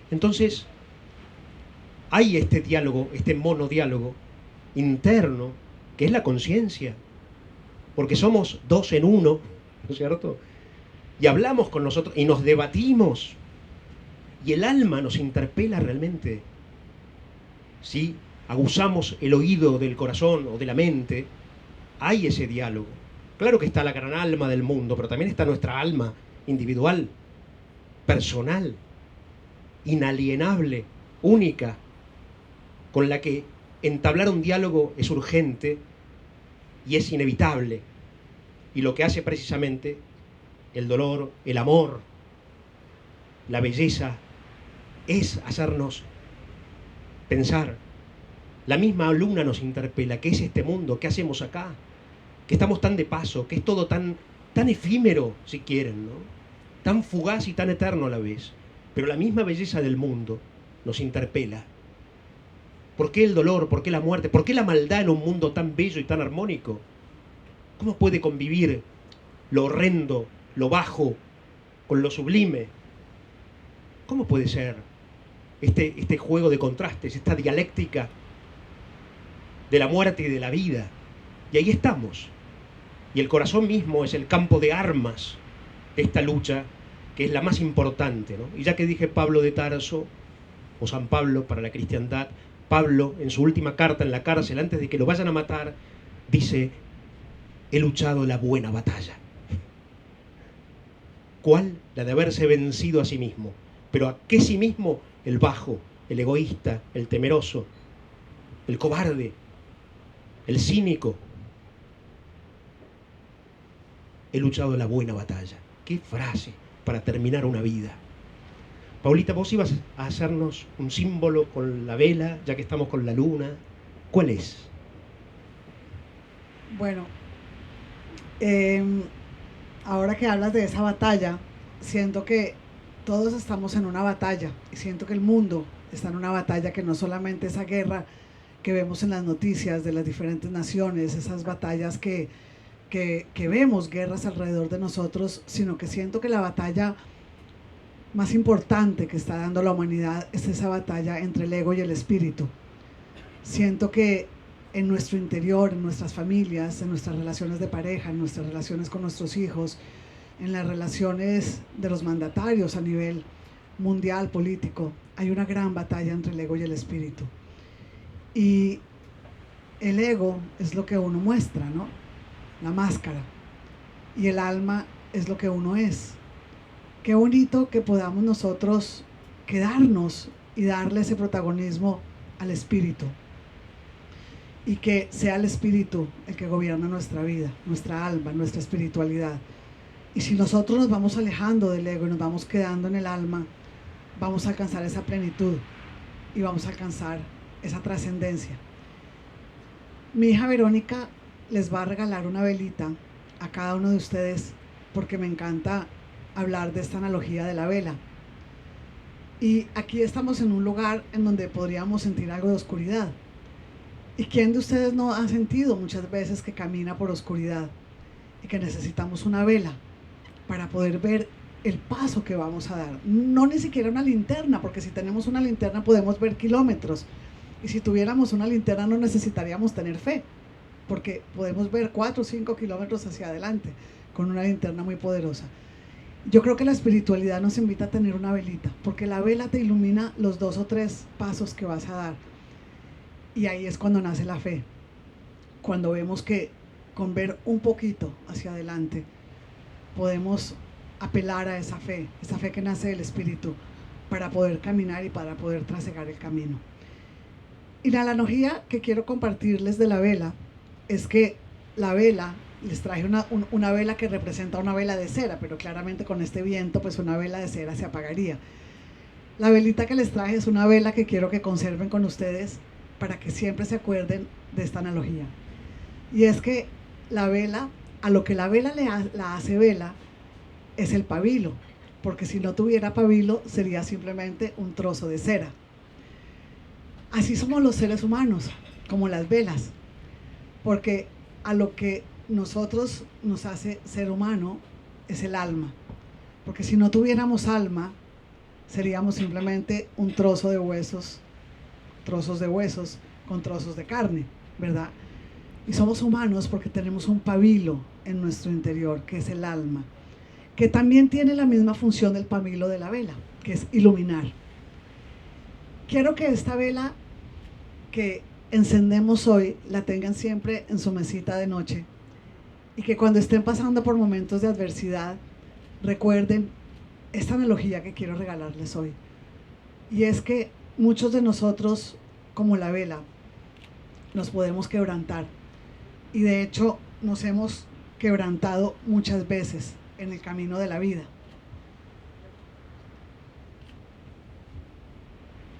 Entonces, hay este diálogo, este monodiálogo interno, que es la conciencia. Porque somos dos en uno, ¿no es cierto? Y hablamos con nosotros y nos debatimos. Y el alma nos interpela realmente. Si aguzamos el oído del corazón o de la mente, hay ese diálogo. Claro que está la gran alma del mundo, pero también está nuestra alma individual, personal, inalienable, única, con la que entablar un diálogo es urgente y es inevitable. Y lo que hace precisamente el dolor, el amor, la belleza, es hacernos pensar. La misma luna nos interpela. ¿Qué es este mundo? ¿Qué hacemos acá? Que estamos tan de paso, que es todo tan efímero, si quieren, ¿no? Tan fugaz y tan eterno a la vez. Pero la misma belleza del mundo nos interpela. ¿Por qué el dolor? ¿Por qué la muerte? ¿Por qué la maldad en un mundo tan bello y tan armónico? ¿Cómo puede convivir lo horrendo, lo bajo, con lo sublime? ¿Cómo puede ser este juego de contrastes, esta dialéctica de la muerte y de la vida? Y ahí estamos. Y el corazón mismo es el campo de armas de esta lucha, que es la más importante, ¿no? Y ya que dije Pablo de Tarso, o San Pablo para la cristiandad, Pablo, en su última carta en la cárcel, antes de que lo vayan a matar, dice: he luchado la buena batalla. ¿Cuál? La de haberse vencido a sí mismo. ¿Pero a qué sí mismo? El bajo, el egoísta, el temeroso, el cobarde, el cínico. He luchado la buena batalla. ¡Qué frase para terminar una vida! Paulita, vos ibas a hacernos un símbolo con la vela, ya que estamos con la luna. ¿Cuál es? Bueno, ahora que hablas de esa batalla, siento que todos estamos en una batalla y siento que el mundo está en una batalla, que no solamente esa guerra que vemos en las noticias de las diferentes naciones, esas batallas que vemos, guerras alrededor de nosotros, sino que siento que la batalla más importante que está dando la humanidad es esa batalla entre el ego y el espíritu. Siento que en nuestro interior, en nuestras familias, en nuestras relaciones de pareja, en nuestras relaciones con nuestros hijos, en las relaciones de los mandatarios a nivel mundial, político, hay una gran batalla entre el ego y el espíritu. Y el ego es lo que uno muestra, ¿no? La máscara. Y el alma es lo que uno es. Qué bonito que podamos nosotros quedarnos y darle ese protagonismo al espíritu. Y que sea el espíritu el que gobierna nuestra vida, nuestra alma, nuestra espiritualidad. Y si nosotros nos vamos alejando del ego y nos vamos quedando en el alma, vamos a alcanzar esa plenitud y vamos a alcanzar esa trascendencia. Mi hija Verónica les va a regalar una velita a cada uno de ustedes, porque me encanta hablar de esta analogía de la vela. Y aquí estamos en un lugar en donde podríamos sentir algo de oscuridad. ¿Y quién de ustedes no ha sentido muchas veces que camina por oscuridad y que necesitamos una vela para poder ver el paso que vamos a dar? No ni siquiera una linterna, porque si tenemos una linterna podemos ver kilómetros, y si tuviéramos una linterna no necesitaríamos tener fe, porque podemos ver 4 o 5 kilómetros hacia adelante con una linterna muy poderosa. Yo creo que la espiritualidad nos invita a tener una velita, porque la vela te ilumina los 2 o 3 pasos que vas a dar. Y ahí es cuando nace la fe, cuando vemos que con ver un poquito hacia adelante, podemos apelar a esa fe que nace del Espíritu, para poder caminar y para poder trasegar el camino. Y la analogía que quiero compartirles de la vela es que la vela, les traje una vela que representa una vela de cera, pero claramente con este viento pues una vela de cera se apagaría. La velita que les traje es una vela que quiero que conserven con ustedes para que siempre se acuerden de esta analogía. Y es que la vela, a lo que la vela la hace vela, es el pabilo, porque si no tuviera pabilo sería simplemente un trozo de cera. Así somos los seres humanos, como las velas, porque a lo que nosotros nos hace ser humano es el alma, porque si no tuviéramos alma seríamos simplemente un trozo de huesos, trozos de huesos con trozos de carne, ¿verdad? Y somos humanos porque tenemos un pabilo en nuestro interior, que es el alma, que también tiene la misma función del pabilo de la vela, que es iluminar. Quiero que esta vela que encendemos hoy la tengan siempre en su mesita de noche, y que cuando estén pasando por momentos de adversidad recuerden esta analogía que quiero regalarles hoy. Y es que muchos de nosotros, como la vela, nos podemos quebrantar, y de hecho nos hemos quebrantado muchas veces en el camino de la vida.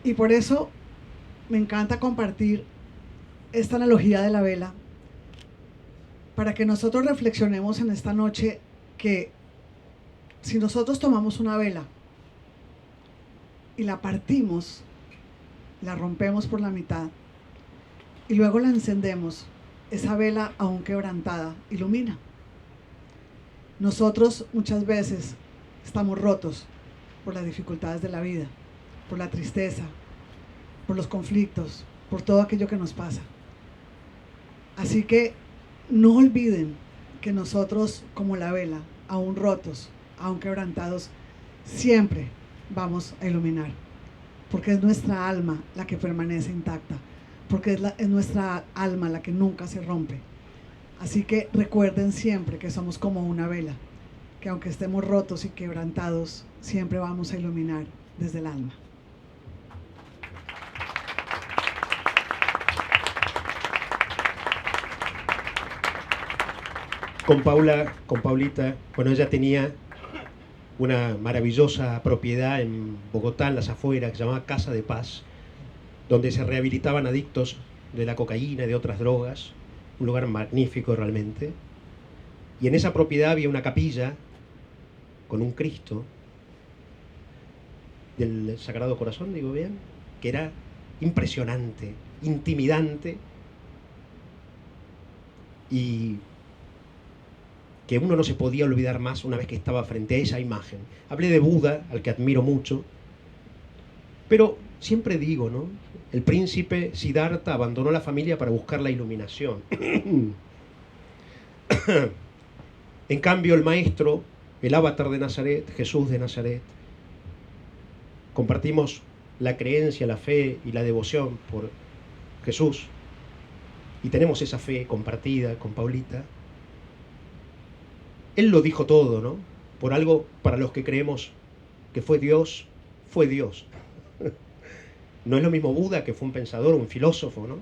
Y por eso me encanta compartir esta analogía de la vela, para que nosotros reflexionemos en esta noche que si nosotros tomamos una vela y la partimos, la rompemos por la mitad y luego la encendemos, esa vela aún quebrantada ilumina. Nosotros muchas veces estamos rotos por las dificultades de la vida, por la tristeza, por los conflictos, por todo aquello que nos pasa. Así que no olviden que nosotros, como la vela, aún rotos, aún quebrantados, siempre vamos a iluminar, porque es nuestra alma la que permanece intacta, porque es nuestra alma la que nunca se rompe. Así que recuerden siempre que somos como una vela, que aunque estemos rotos y quebrantados, siempre vamos a iluminar desde el alma. Con Paulita, bueno, ella tenía una maravillosa propiedad en Bogotá, en las afueras, que se llamaba Casa de Paz, donde se rehabilitaban adictos de la cocaína y de otras drogas, un lugar magnífico realmente. Y en esa propiedad había una capilla con un Cristo del Sagrado Corazón, digo bien, que era impresionante, intimidante, y que uno no se podía olvidar más una vez que estaba frente a esa imagen. Hablé de Buda, al que admiro mucho, pero siempre digo, ¿no? El príncipe Siddhartha abandonó la familia para buscar la iluminación. En cambio, el maestro, el avatar de Nazaret, Jesús de Nazaret, compartimos la creencia, la fe y la devoción por Jesús, y tenemos esa fe compartida con Paulita. Él lo dijo todo, ¿no? Por algo para los que creemos que fue Dios, fue Dios. No es lo mismo Buda, que fue un pensador, un filósofo, ¿no?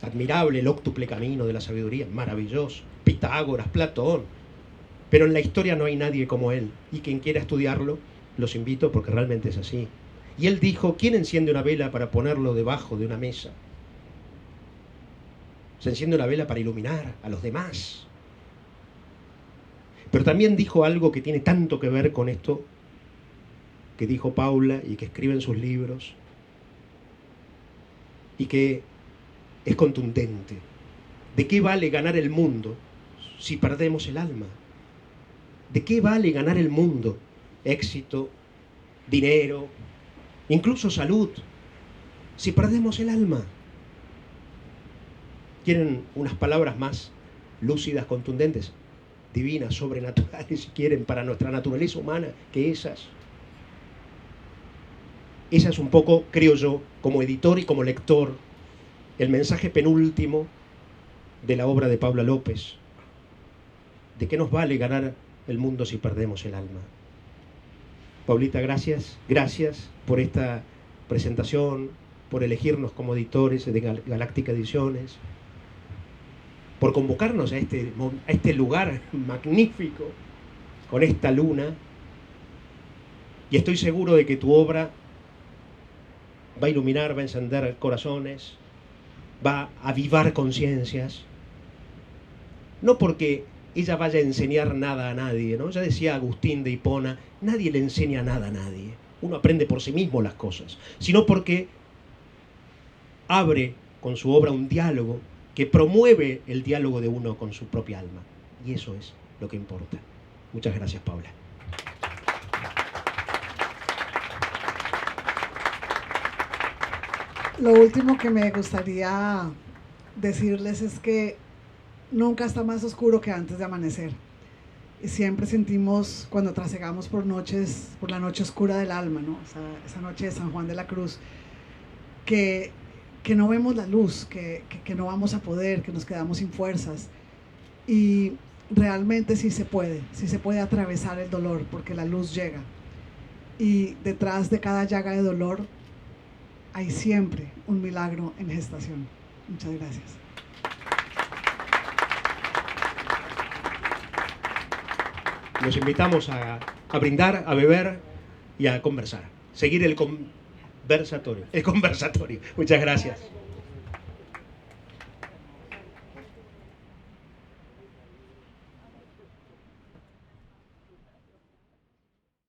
Admirable, el óctuple camino de la sabiduría, maravilloso. Pitágoras, Platón. Pero en la historia no hay nadie como él. Y quien quiera estudiarlo, los invito porque realmente es así. Y él dijo, ¿quién enciende una vela para ponerlo debajo de una mesa? Se enciende una vela para iluminar a los demás. Pero también dijo algo que tiene tanto que ver con esto que dijo Paula y que escribe en sus libros y que es contundente. ¿De qué vale ganar el mundo si perdemos el alma? ¿De qué vale ganar el mundo? Éxito, dinero, incluso salud, si perdemos el alma. ¿Quieren unas palabras más lúcidas, contundentes? Divinas, sobrenaturales, si quieren, para nuestra naturaleza humana, que esas. Esa es un poco, creo yo, como editor y como lector, el mensaje penúltimo de la obra de Paula López. ¿De qué nos vale ganar el mundo si perdemos el alma? Paulita, gracias. Gracias por esta presentación, por elegirnos como editores de Galáctica Ediciones, por convocarnos a este lugar magnífico, con esta luna. Y estoy seguro de que tu obra va a iluminar, va a encender corazones, va a avivar conciencias. No porque ella vaya a enseñar nada a nadie, ¿no? Ya decía Agustín de Hipona, nadie le enseña nada a nadie. Uno aprende por sí mismo las cosas. Sino porque abre con su obra un diálogo que promueve el diálogo de uno con su propia alma. Y eso es lo que importa. Muchas gracias, Paula. Lo último que me gustaría decirles es que nunca está más oscuro que antes de amanecer. Y siempre sentimos, cuando trasegamos por la noche oscura del alma, ¿no? Esa noche de San Juan de la Cruz, que no vemos la luz, que no vamos a poder, que nos quedamos sin fuerzas. Y realmente sí se puede atravesar el dolor, porque la luz llega. Y detrás de cada llaga de dolor hay siempre un milagro en gestación. Muchas gracias. Los invitamos a brindar, a beber y a conversar. Seguir el conversatorio. Muchas gracias.